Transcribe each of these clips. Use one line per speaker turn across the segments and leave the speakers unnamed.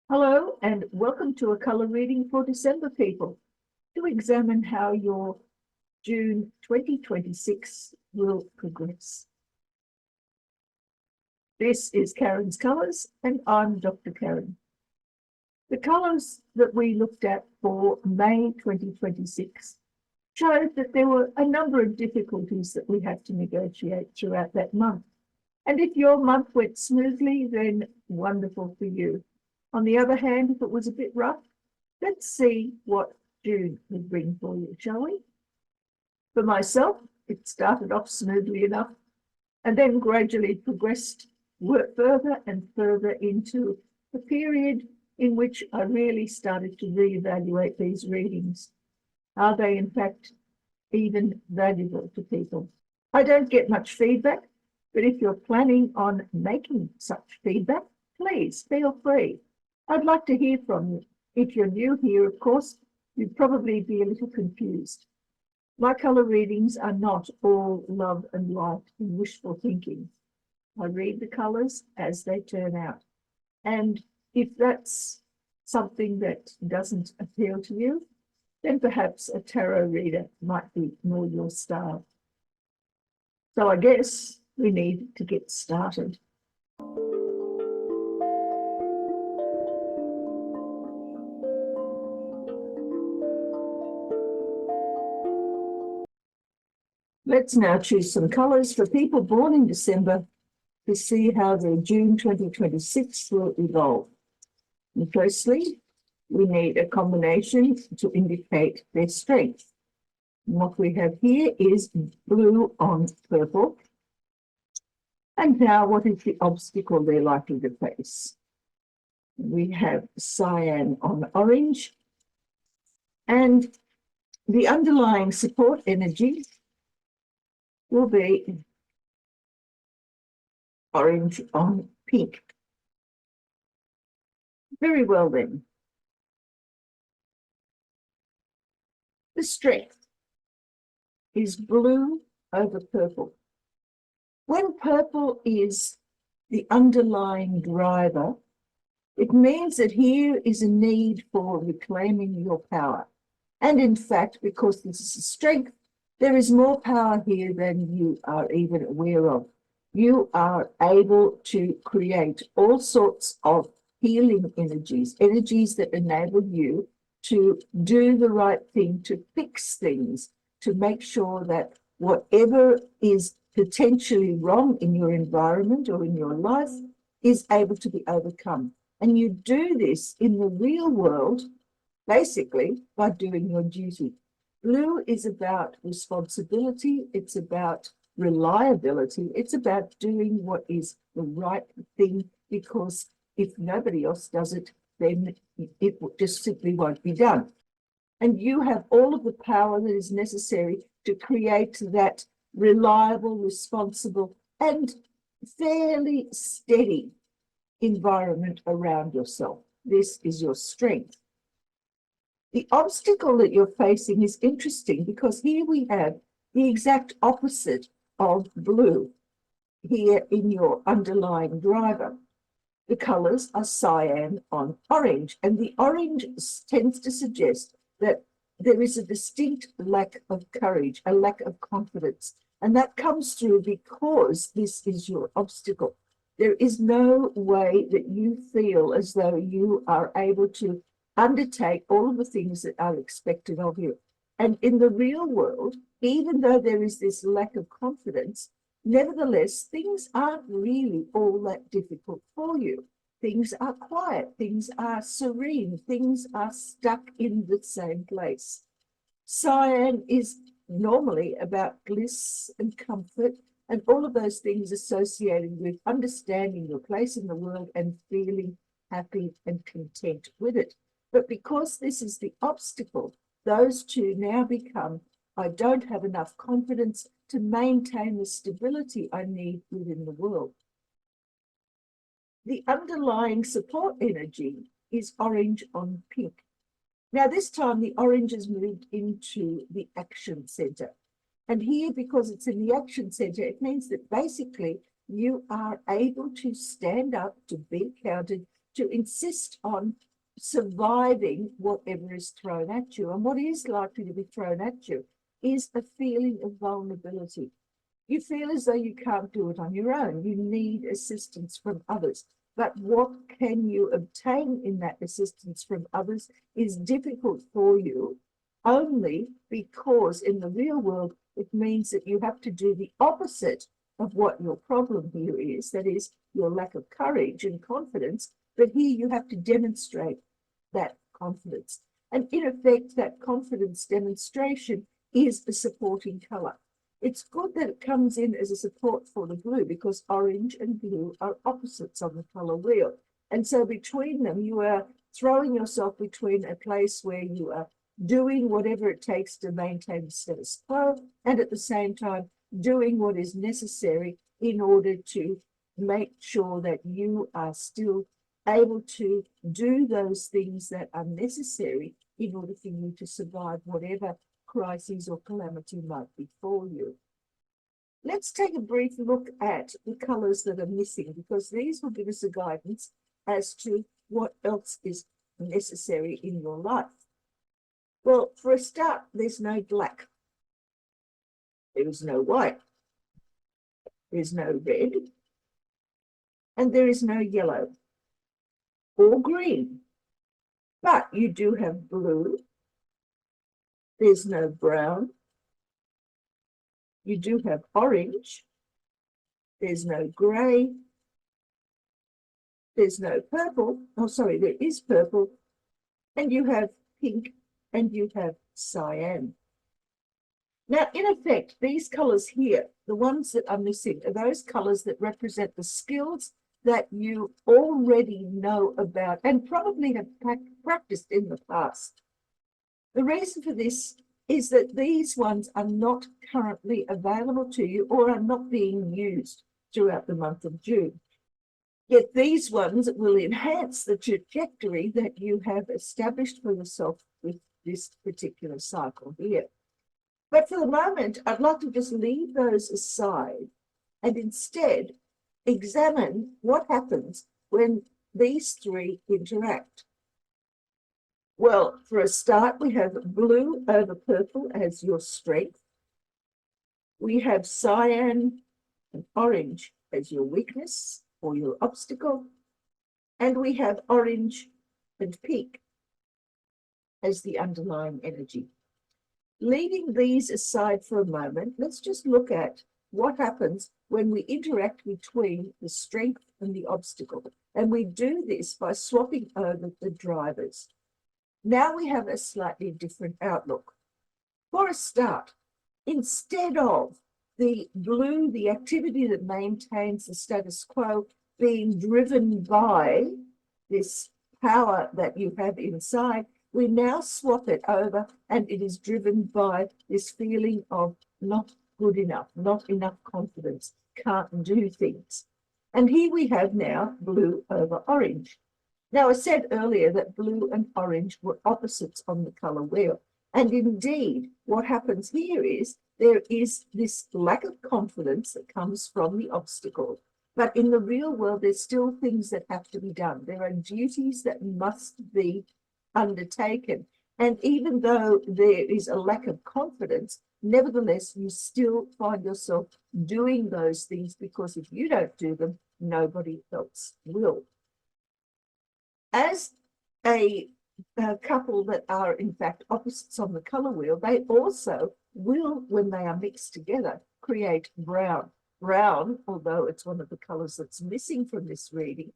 Hello and welcome to a colour reading for December, people, to examine how your June 2026 will progress. This is Karen's Colours and I'm Dr. Karen. The colours that we looked at for May 2026 showed that there were a number of difficulties that we had to negotiate throughout that month. And if your month went smoothly, then wonderful for you. On the other hand, if it was a bit rough, let's see what June will bring for you, shall we? For myself, it started off smoothly enough and then gradually progressed further and further into the period in which I really started to reevaluate these readings. Are they in fact even valuable to people? I don't get much feedback, but if you're planning on making such feedback, please feel free. I'd like to hear from you. If you're new here, of course, you'd probably be a little confused. My colour readings are not all love and light and wishful thinking. I read the colours as they turn out. And if that's something that doesn't appeal to you, then perhaps a tarot reader might be more your style. So I guess we need to get started. Let's now choose some colours for people born in December to see how their June 2026 will evolve. And firstly, we need a combination to indicate their strength. And what we have here is blue on purple. And now what is the obstacle they're likely to face? We have cyan on orange. And the underlying support energy will be orange on pink. Very well then. The strength is blue over purple. When purple is the underlying driver, it means that here is a need for reclaiming your power. And in fact, because this is a strength, there is more power here than you are even aware of. You are able to create all sorts of healing energies, energies that enable you to do the right thing, to fix things, to make sure that whatever is potentially wrong in your environment or in your life is able to be overcome. And you do this in the real world, basically, by doing your duty. Blue is about responsibility, it's about reliability, it's about doing what is the right thing, because if nobody else does it, then it just simply won't be done. And you have all of the power that is necessary to create that reliable, responsible, and fairly steady environment around yourself. This is your strength. The obstacle that you're facing is interesting because here we have the exact opposite of blue here in your underlying driver. The colours are cyan on orange, and the orange tends to suggest that there is a distinct lack of courage, a lack of confidence, and that comes through because this is your obstacle. There is no way that you feel as though you are able to undertake all of the things that are expected of you. And in the real world, even though there is this lack of confidence, nevertheless, things aren't really all that difficult for you. Things are quiet, things are serene, things are stuck in the same place. Cyan is normally about bliss and comfort and all of those things associated with understanding your place in the world and feeling happy and content with it. But because this is the obstacle, those two now become, I don't have enough confidence to maintain the stability I need within the world. The underlying support energy is orange on pink. Now, this time the orange has moved into the action center. And here, because it's in the action center, it means that basically you are able to stand up, to be counted, to insist on surviving whatever is thrown at you. And what is likely to be thrown at you is a feeling of vulnerability. You feel as though you can't do it on your own. You need assistance from others. But what can you obtain in that assistance from others is difficult for you only because in the real world, it means that you have to do the opposite of what your problem here is, that is your lack of courage and confidence. But here you have to demonstrate that confidence. And in effect, that confidence demonstration is a supporting color. It's good that it comes in as a support for the blue because orange and blue are opposites on the color wheel. And so between them, you are throwing yourself between a place where you are doing whatever it takes to maintain the status quo and at the same time doing what is necessary in order to make sure that you are still able to do those things that are necessary in order for you to survive whatever crises or calamity might befall you. Let's take a brief look at the colors that are missing, because these will give us a guidance as to what else is necessary in your life. Well, for a start, there's no black. There is no white. There's no red. And there is no yellow or green. But you do have blue. There's no brown. You do have orange. There's no grey. There's no purple. Oh, sorry, there is purple. And you have pink and you have cyan. Now, in effect, these colors here, the ones that are missing, are those colors that represent the skills that you already know about and probably have practiced in the past. The reason for this is that these ones are not currently available to you or are not being used throughout the month of June. Yet these ones will enhance the trajectory that you have established for yourself with this particular cycle here. But for the moment, I'd like to just leave those aside and instead examine what happens when these three interact. Well, for a start, we have blue over purple as your strength. We have cyan and orange as your weakness or your obstacle. And we have orange and pink as the underlying energy. Leaving these aside for a moment, let's just look at what happens when we interact between the strength and the obstacle. And we do this by swapping over the drivers. Now we have a slightly different outlook. For a start, instead of the blue, the activity that maintains the status quo, being driven by this power that you have inside, we now swap it over and it is driven by this feeling of not good enough, not enough confidence, can't do things. And here we have now blue over orange. Now, I said earlier that blue and orange were opposites on the color wheel. And indeed, what happens here is there is this lack of confidence that comes from the obstacle. But in the real world, there's still things that have to be done. There are duties that must be undertaken. And even though there is a lack of confidence, nevertheless, you still find yourself doing those things because if you don't do them, nobody else will. As a couple that are in fact opposites on the color wheel, they also will, when they are mixed together, create brown. Brown, although it's one of the colors that's missing from this reading,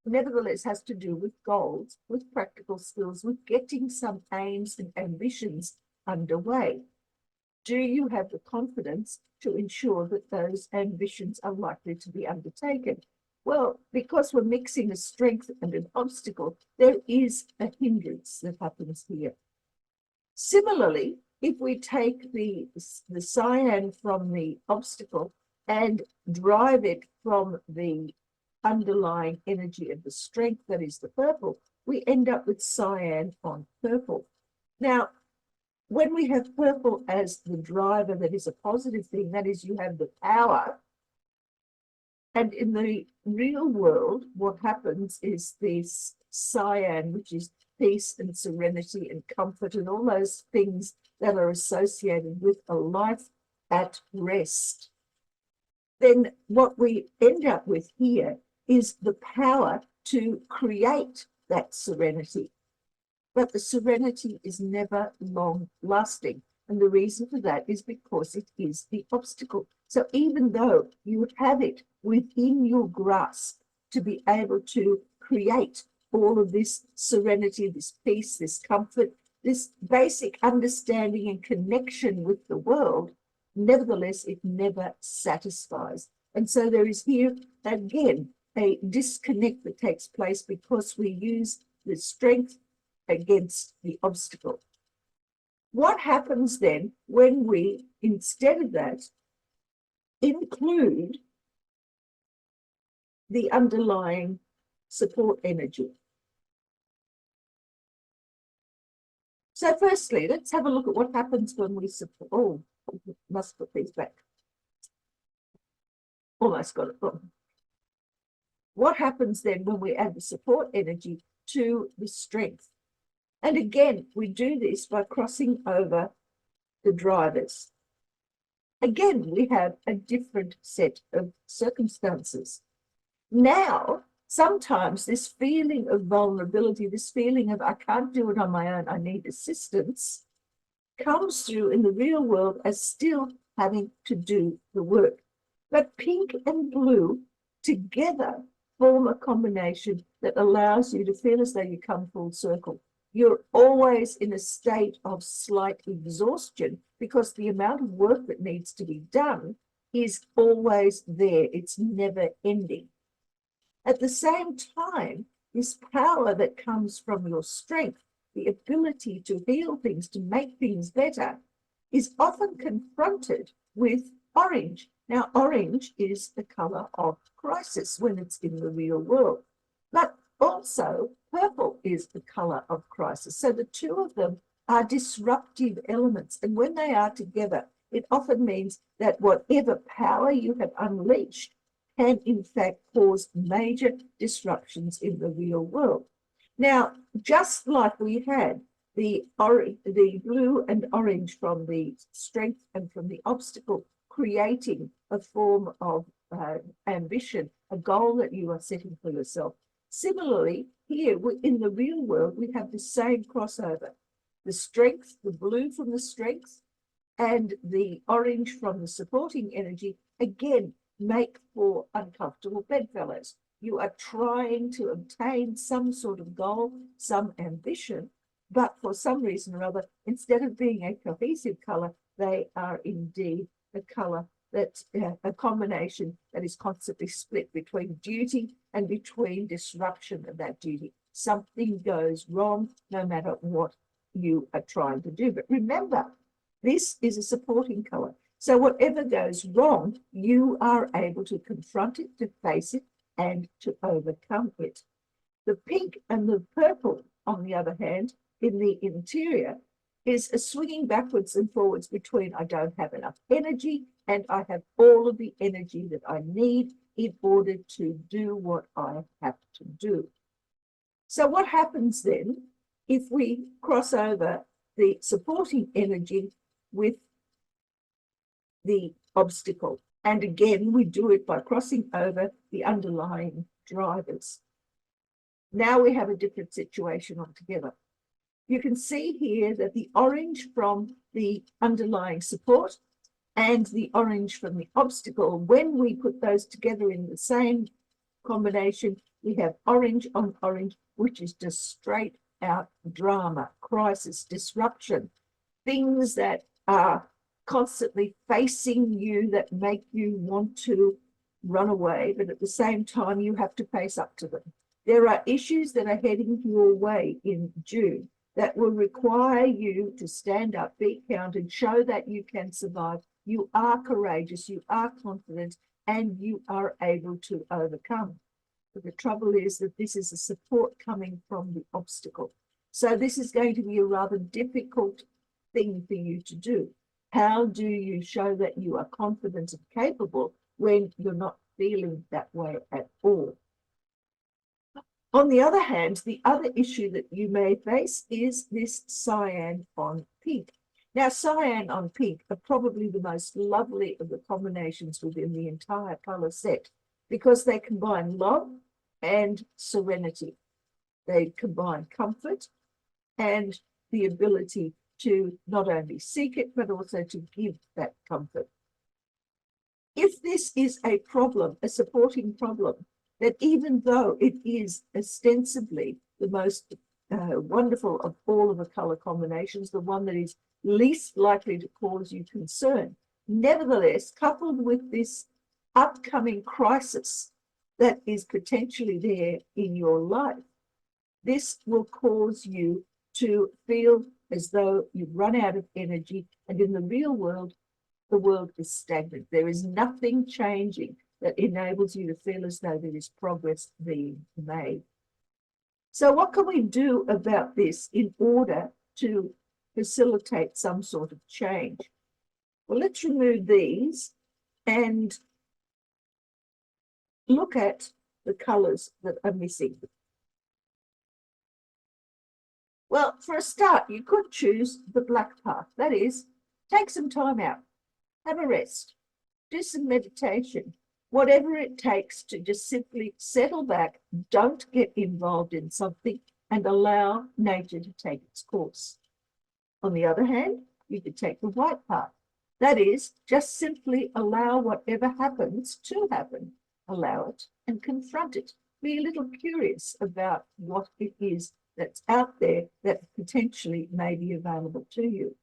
nevertheless has to do with goals, with practical skills, with getting some aims and ambitions underway. Do you have the confidence to ensure that those ambitions are likely to be undertaken? Well, because we're mixing a strength and an obstacle, there is a hindrance that happens here. Similarly, if we take the cyan from the obstacle and drive it from the underlying energy of the strength that is the purple, we end up with cyan on purple. Now, when we have purple as the driver that is a positive thing, that is you have the power And in the real world, what happens is this cyan, which is peace and serenity and comfort and all those things that are associated with a life at rest. Then what we end up with here is the power to create that serenity. But the serenity is never long lasting. And the reason for that is because it is the obstacle. So even though you have it within your grasp to be able to create all of this serenity, this peace, this comfort, this basic understanding and connection with the world, nevertheless, it never satisfies. And so there is here, again, a disconnect that takes place because we use the strength against the obstacle. What happens then when we, instead of that, include the underlying support energy? So firstly, let's have a look at what happens when we support. Oh, must put these back. Almost got it wrong. What happens then when we add the support energy to the strength? And again, we do this by crossing over the drivers. Again, we have a different set of circumstances. Now, sometimes this feeling of vulnerability, this feeling of I can't do it on my own, I need assistance, comes through in the real world as still having to do the work. But pink and blue together form a combination that allows you to feel as though you come full circle. You're always in a state of slight exhaustion because the amount of work that needs to be done is always there. It's never ending. At the same time, this power that comes from your strength, the ability to heal things, to make things better, is often confronted with orange. Now, orange is the color of crisis when it's in the real world, but also purple is the color of crisis. So the two of them are disruptive elements. And when they are together, it often means that whatever power you have unleashed can in fact cause major disruptions in the real world. Now, just like we had the blue and orange from the strength and from the obstacle, creating a form of ambition, a goal that you are setting for yourself. Similarly, here in the real world, we have the same crossover. The strength, the blue from the strength, and the orange from the supporting energy, again, make for uncomfortable bedfellows. You are trying to obtain some sort of goal, some ambition, but for some reason or other, instead of being a cohesive color, they are indeed a color that's a combination that is constantly split between duty and between disruption of that duty. Something goes wrong no matter what you are trying to do. But remember, this is a supporting color. So whatever goes wrong, you are able to confront it, to face it, and to overcome it. The pink and the purple, on the other hand, in the interior, is a swinging backwards and forwards between I don't have enough energy and I have all of the energy that I need in order to do what I have to do. So what happens then if we cross over the supporting energy with the obstacle? And again, we do it by crossing over the underlying drivers. Now we have a different situation altogether. You can see here that the orange from the underlying support and the orange from the obstacle, when we put those together in the same combination, we have orange on orange, which is just straight out drama, crisis, disruption, things that are constantly facing you that make you want to run away, but at the same time, you have to face up to them. There are issues that are heading your way in June that will require you to stand up, be counted, show that you can survive. You are courageous, you are confident, and you are able to overcome. But the trouble is that this is a support coming from the obstacle. So this is going to be a rather difficult thing for you to do. How do you show that you are confident and capable when you're not feeling that way at all. On the other hand, the other issue that you may face is this cyan on pink. Now, cyan on pink are probably the most lovely of the combinations within the entire color set because they combine love and serenity. They combine comfort and the ability to not only seek it, but also to give that comfort. If this is a problem, a supporting problem, that even though it is ostensibly the most wonderful of all of the color combinations, the one that is least likely to cause you concern, nevertheless, coupled with this upcoming crisis that is potentially there in your life, this will cause you to feel as though you've run out of energy, and in the real world, the world is stagnant. There is nothing changing that enables you to feel as though there is progress being made. So what can we do about this in order to facilitate some sort of change? Well, let's remove these and look at the colors that are missing. Well, for a start, you could choose the black path. That is, take some time out, have a rest, do some meditation, whatever it takes to just simply settle back, don't get involved in something, and allow nature to take its course. On the other hand, you could take the white path. That is, just simply allow whatever happens to happen. Allow it and confront it. Be a little curious about what it is that's out there that potentially may be available to you.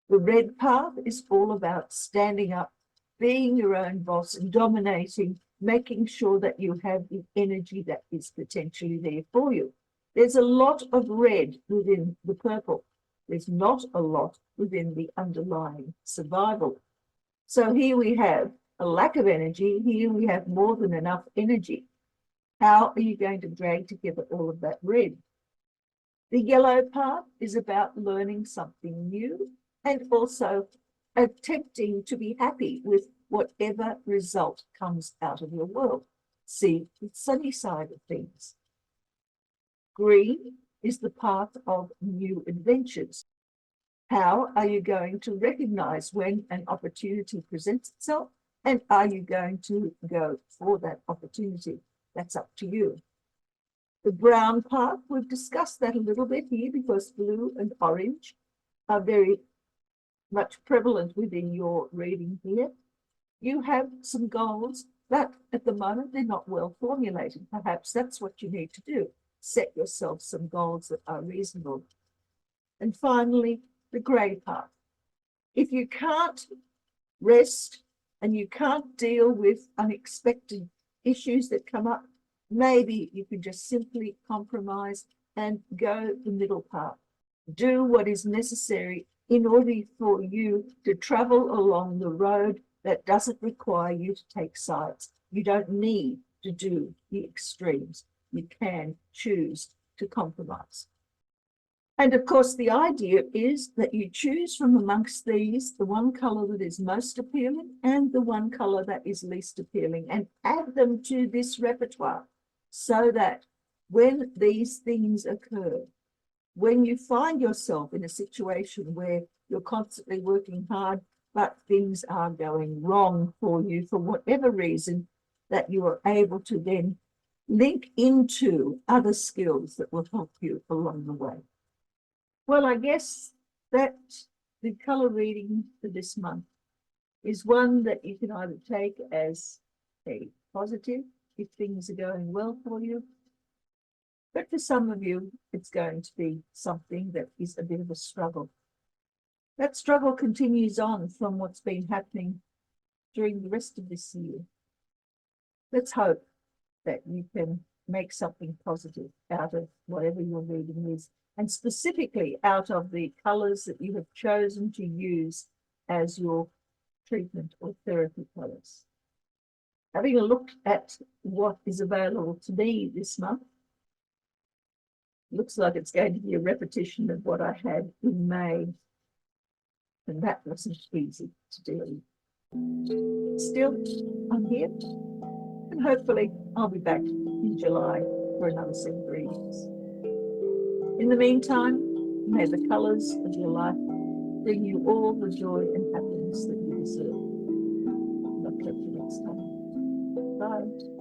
The red path is all about standing up, being your own boss and dominating, making sure that you have the energy that is potentially there for you. There's a lot of red within the purple. There's not a lot within the underlying survival. So here we have a lack of energy. Here we have more than enough energy. How are you going to drag together all of that red? The yellow path is about learning something new and also attempting to be happy with whatever result comes out of your world. See the sunny side of things. Green is the path of new adventures. How are you going to recognize when an opportunity presents itself, and are you going to go for that opportunity? That's up to you. The brown path, we've discussed that a little bit here because blue and orange are very much prevalent within your reading here. You have some goals, but at the moment they're not well formulated. Perhaps that's what you need to do. Set yourself some goals that are reasonable. And finally, the grey path. If you can't rest and you can't deal with unexpected issues that come up, maybe you can just simply compromise and go the middle path. Do what is necessary in order for you to travel along the road that doesn't require you to take sides. You don't need to do the extremes. You can choose to compromise. And of course, the idea is that you choose from amongst these the one color that is most appealing and the one color that is least appealing, and add them to this repertoire so that when these things occur, when you find yourself in a situation where you're constantly working hard, but things are going wrong for you for whatever reason, that you are able to then link into other skills that will help you along the way. Well, I guess that the color reading for this month is one that you can either take as a positive if things are going well for you, but for some of you, it's going to be something that is a bit of a struggle. That struggle continues on from what's been happening during the rest of this year. Let's hope that you can make something positive out of whatever your reading is, and specifically out of the colors that you have chosen to use as your treatment or therapy colors. Having a look at what is available to me this month, looks like it's going to be a repetition of what I had in May, and that wasn't easy to deal with. Still, I'm here, and hopefully I'll be back in July for another set of readings. In the meantime, may the colours of your life bring you all the joy and happiness that you deserve. And I'll catch you next time. Bye.